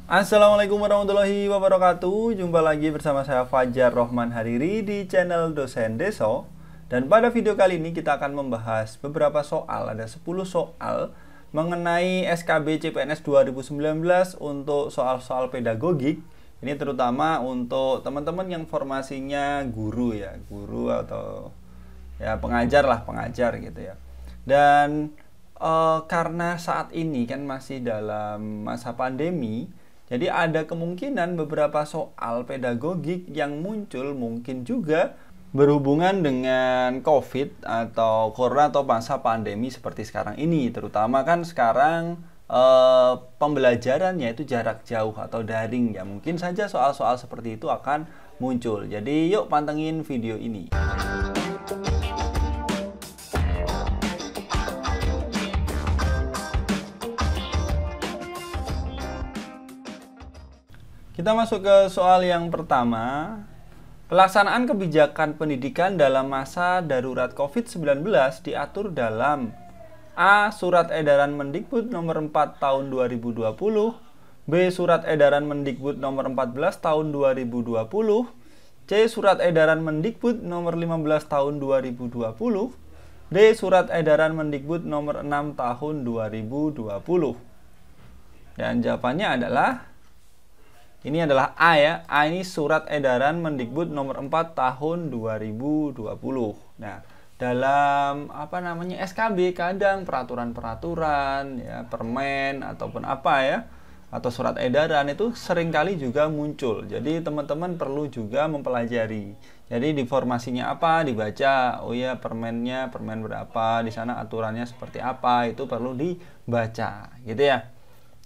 Assalamualaikum warahmatullahi wabarakatuh. Jumpa lagi bersama saya Fajar Rohman Hariri di channel Dosen Deso. Dan pada video kali ini kita akan membahas beberapa soal. Ada 10 soal mengenai SKB CPNS 2019 untuk soal-soal pedagogik. Ini terutama untuk teman-teman yang formasinya guru ya, guru atau ya pengajar lah, pengajar gitu ya. Dan karena saat ini kan masih dalam masa pandemi, jadi ada kemungkinan beberapa soal pedagogik yang muncul mungkin juga berhubungan dengan COVID atau Corona atau masa pandemi seperti sekarang ini. Terutama kan sekarang pembelajarannya itu jarak jauh atau daring ya. Mungkin saja soal-soal seperti itu akan muncul. Jadi yuk pantengin video ini. Kita masuk ke soal yang pertama. Pelaksanaan kebijakan pendidikan dalam masa darurat COVID-19 diatur dalam A. Surat Edaran Mendikbud nomor 4 tahun 2020, B. Surat Edaran Mendikbud nomor 14 tahun 2020, C. Surat Edaran Mendikbud nomor 15 tahun 2020, D. Surat Edaran Mendikbud nomor 6 tahun 2020. Dan jawabannya adalah ini adalah A ya. A ini Surat Edaran Mendikbud nomor 4 tahun 2020. Nah, dalam SKB kadang peraturan-peraturan ya, permen ataupun apa ya, atau surat edaran itu seringkali juga muncul. Jadi teman-teman perlu juga mempelajari. Jadi di formasinya apa dibaca. Oh ya, permennya permen berapa, di sana aturannya seperti apa, itu perlu dibaca gitu ya.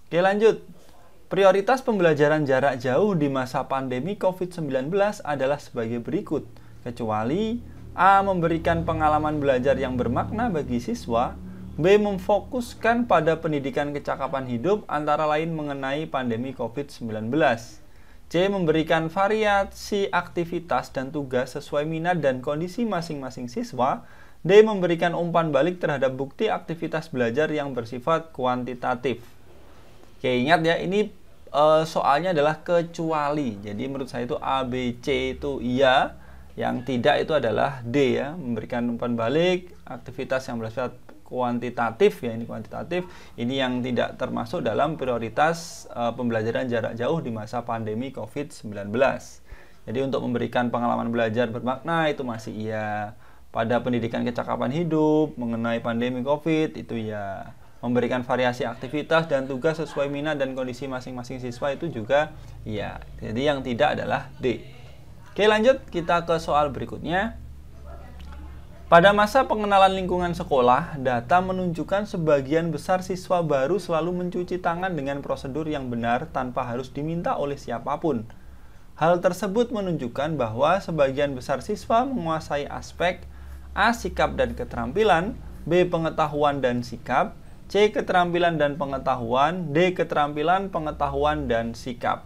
Oke, lanjut. Prioritas pembelajaran jarak jauh di masa pandemi COVID-19 adalah sebagai berikut, kecuali A. Memberikan pengalaman belajar yang bermakna bagi siswa, B. Memfokuskan pada pendidikan kecakapan hidup antara lain mengenai pandemi COVID-19, C. Memberikan variasi aktivitas dan tugas sesuai minat dan kondisi masing-masing siswa, D. Memberikan umpan balik terhadap bukti aktivitas belajar yang bersifat kuantitatif. Oke, ingat ya, ini soalnya adalah kecuali. Jadi menurut saya itu A, B, C itu iya. Yang tidak itu adalah D ya. Memberikan umpan balik, aktivitas yang bersifat kuantitatif ya, ini kuantitatif. Ini yang tidak termasuk dalam prioritas pembelajaran jarak jauh di masa pandemi COVID-19. Jadi untuk memberikan pengalaman belajar bermakna itu masih iya. Pada pendidikan kecakapan hidup mengenai pandemi COVID itu ya. Memberikan variasi aktivitas dan tugas sesuai minat dan kondisi masing-masing siswa itu juga iya. Jadi yang tidak adalah D. Oke, lanjut kita ke soal berikutnya. Pada masa pengenalan lingkungan sekolah, data menunjukkan sebagian besar siswa baru selalu mencuci tangan dengan prosedur yang benar tanpa harus diminta oleh siapapun. Hal tersebut menunjukkan bahwa sebagian besar siswa menguasai aspek A. Sikap dan keterampilan, B. Pengetahuan dan sikap, C. Keterampilan dan pengetahuan, D. Keterampilan, pengetahuan, dan sikap.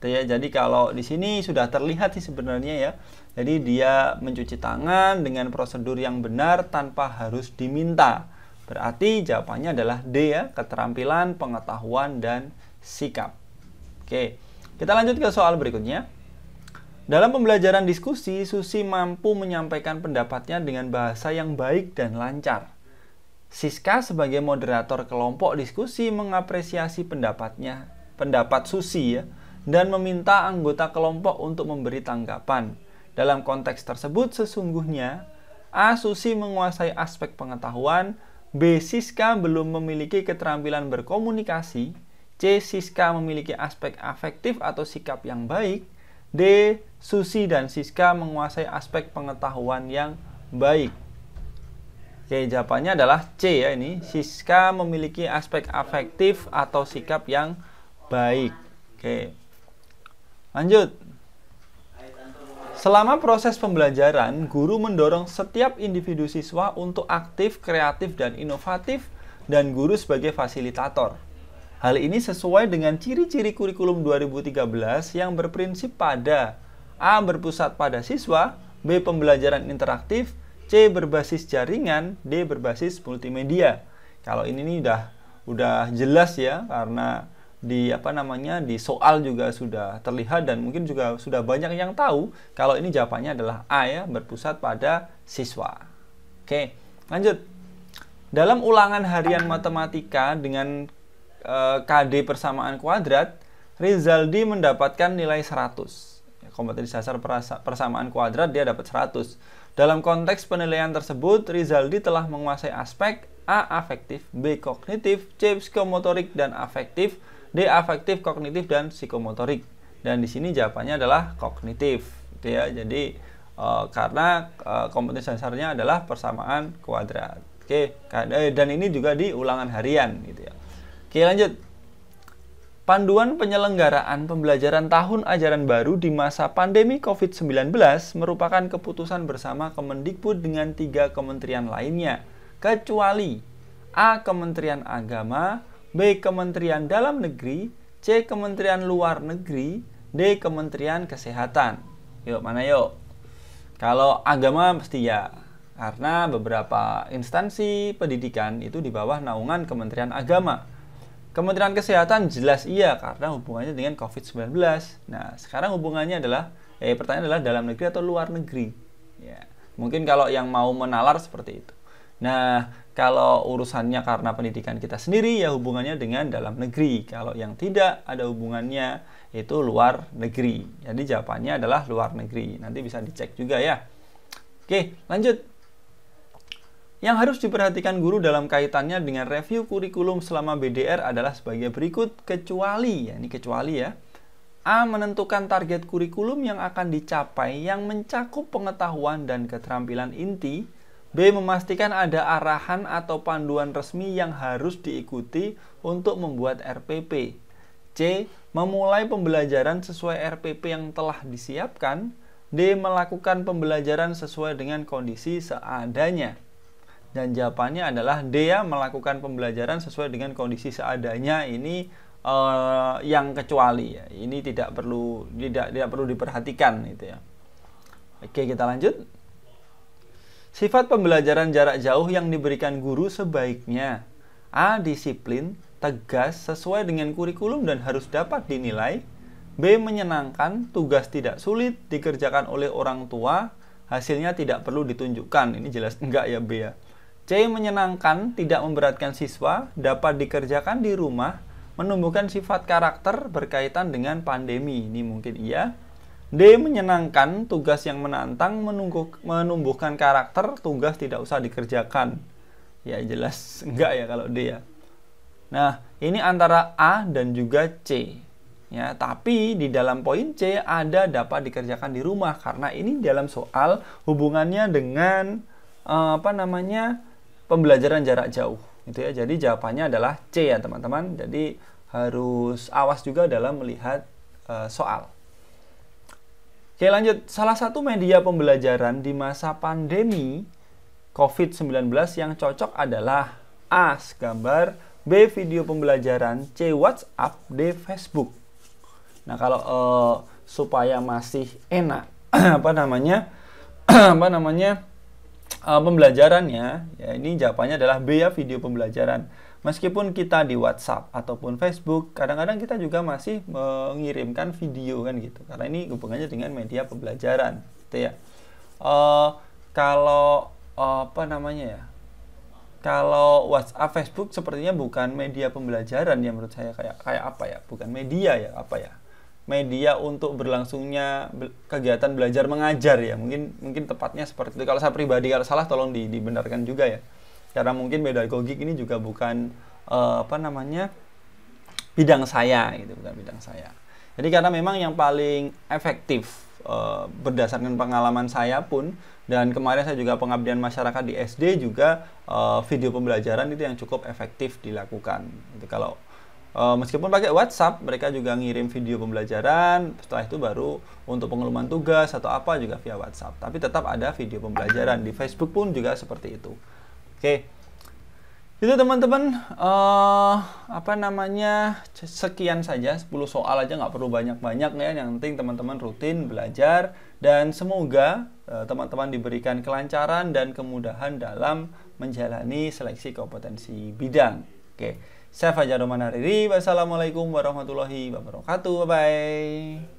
Jadi kalau di sini sudah terlihat sih sebenarnya ya. Jadi dia mencuci tangan dengan prosedur yang benar tanpa harus diminta. Berarti jawabannya adalah D ya, keterampilan, pengetahuan, dan sikap. Oke, kita lanjut ke soal berikutnya. Dalam pembelajaran diskusi, Susi mampu menyampaikan pendapatnya dengan bahasa yang baik dan lancar. Siska sebagai moderator kelompok diskusi mengapresiasi pendapat Susi ya, dan meminta anggota kelompok untuk memberi tanggapan. Dalam konteks tersebut sesungguhnya A. Susi menguasai aspek pengetahuan, B. Siska belum memiliki keterampilan berkomunikasi, C. Siska memiliki aspek afektif atau sikap yang baik, D. Susi dan Siska menguasai aspek pengetahuan yang baik. Oke, jawabannya adalah C ya, ini Siska memiliki aspek afektif atau sikap yang baik. Oke, lanjut. Selama proses pembelajaran, guru mendorong setiap individu siswa untuk aktif, kreatif, dan inovatif, dan guru sebagai fasilitator. Hal ini sesuai dengan ciri-ciri kurikulum 2013 yang berprinsip pada A. Berpusat pada siswa, B. Pembelajaran interaktif, C. Berbasis jaringan, D. Berbasis multimedia. Kalau ini nih udah jelas ya, karena di soal juga sudah terlihat dan mungkin juga sudah banyak yang tahu kalau ini jawabannya adalah A ya, berpusat pada siswa. Oke, lanjut. Dalam ulangan harian matematika dengan KD persamaan kuadrat, Rizaldi mendapatkan nilai 100. Kompetensi dasar persamaan kuadrat dia dapat 100. Dalam konteks penilaian tersebut, Rizaldi telah menguasai aspek A. Afektif, B. Kognitif, C. Psikomotorik dan afektif, D. Afektif, kognitif dan psikomotorik. Dan di sini jawabannya adalah kognitif, gitu ya. Jadi karena kompetensi dasarnya adalah persamaan kuadrat. Oke, dan ini juga di ulangan harian, gitu ya. Oke, lanjut. Panduan penyelenggaraan pembelajaran tahun ajaran baru di masa pandemi COVID-19 merupakan keputusan bersama Kemendikbud dengan 3 kementerian lainnya, kecuali A. Kementerian Agama, B. Kementerian Dalam Negeri, C. Kementerian Luar Negeri, D. Kementerian Kesehatan. Yuk, mana yuk? Kalau agama pasti ya, karena beberapa instansi pendidikan itu di bawah naungan Kementerian Agama. Kementerian Kesehatan jelas iya karena hubungannya dengan COVID-19. Nah, sekarang hubungannya adalah pertanyaan adalah dalam negeri atau luar negeri. Ya, mungkin kalau yang mau menalar seperti itu. Nah, kalau urusannya karena pendidikan kita sendiri ya hubungannya dengan dalam negeri. Kalau yang tidak ada hubungannya itu luar negeri. Jadi jawabannya adalah luar negeri. Nanti bisa dicek juga ya. Oke, lanjut. Yang harus diperhatikan guru dalam kaitannya dengan review kurikulum selama BDR adalah sebagai berikut, kecuali, ya ini kecuali ya. A. Menentukan target kurikulum yang akan dicapai yang mencakup pengetahuan dan keterampilan inti. B. Memastikan ada arahan atau panduan resmi yang harus diikuti untuk membuat RPP. C. Memulai pembelajaran sesuai RPP yang telah disiapkan. D. Melakukan pembelajaran sesuai dengan kondisi seadanya. Dan jawabannya adalah D ya, melakukan pembelajaran sesuai dengan kondisi seadanya. Ini yang kecuali ya. Ini tidak perlu diperhatikan gitu ya. Oke, kita lanjut. Sifat pembelajaran jarak jauh yang diberikan guru sebaiknya A. Disiplin, tegas, sesuai dengan kurikulum dan harus dapat dinilai. B. Menyenangkan, tugas tidak sulit, dikerjakan oleh orang tua, hasilnya tidak perlu ditunjukkan. Ini jelas enggak ya B ya. C. Menyenangkan, tidak memberatkan siswa, dapat dikerjakan di rumah, menumbuhkan sifat karakter berkaitan dengan pandemi. Ini mungkin iya. D. Menyenangkan, tugas yang menantang, menumbuhkan karakter, tugas tidak usah dikerjakan. Ya jelas enggak ya kalau D ya. Nah, ini antara A dan juga C. Ya, tapi di dalam poin C ada dapat dikerjakan di rumah karena ini dalam soal hubungannya dengan pembelajaran jarak jauh gitu ya. Jadi jawabannya adalah C ya teman-teman. Jadi harus awas juga dalam melihat soal. Oke, lanjut. Salah satu media pembelajaran di masa pandemi COVID-19 yang cocok adalah A. Gambar, B. Video pembelajaran, C. WhatsApp, D. Facebook. Nah, kalau supaya masih enak pembelajarannya, ya ini jawabannya adalah B ya, video pembelajaran. Meskipun kita di WhatsApp ataupun Facebook, kadang-kadang kita juga masih mengirimkan video kan gitu. Karena ini hubungannya dengan media pembelajaran, gitu ya. Kalau Kalau WhatsApp, Facebook sepertinya bukan media pembelajaran ya menurut saya, kayak apa ya? Bukan media ya, apa ya? Media untuk berlangsungnya kegiatan belajar mengajar ya, mungkin tepatnya seperti itu. Kalau saya pribadi kalau salah tolong dibenarkan juga ya, karena mungkin pedagogik ini juga bukan bidang saya gitu, bukan bidang saya. Jadi karena memang yang paling efektif berdasarkan pengalaman saya pun, dan kemarin saya juga pengabdian masyarakat di SD juga, video pembelajaran itu yang cukup efektif dilakukan. Itu kalau meskipun pakai WhatsApp, mereka juga ngirim video pembelajaran, setelah itu baru untuk pengumuman tugas atau apa juga via WhatsApp. Tapi tetap ada video pembelajaran. Di Facebook pun juga seperti itu. Oke, itu teman-teman, sekian saja, 10 soal aja, nggak perlu banyak-banyak ya. Yang penting teman-teman rutin belajar, dan semoga teman-teman diberikan kelancaran dan kemudahan dalam menjalani seleksi kompetensi bidang. Oke. Saya Fajar Roman Hariri. Wassalamualaikum warahmatullahi wabarakatuh. Bye bye.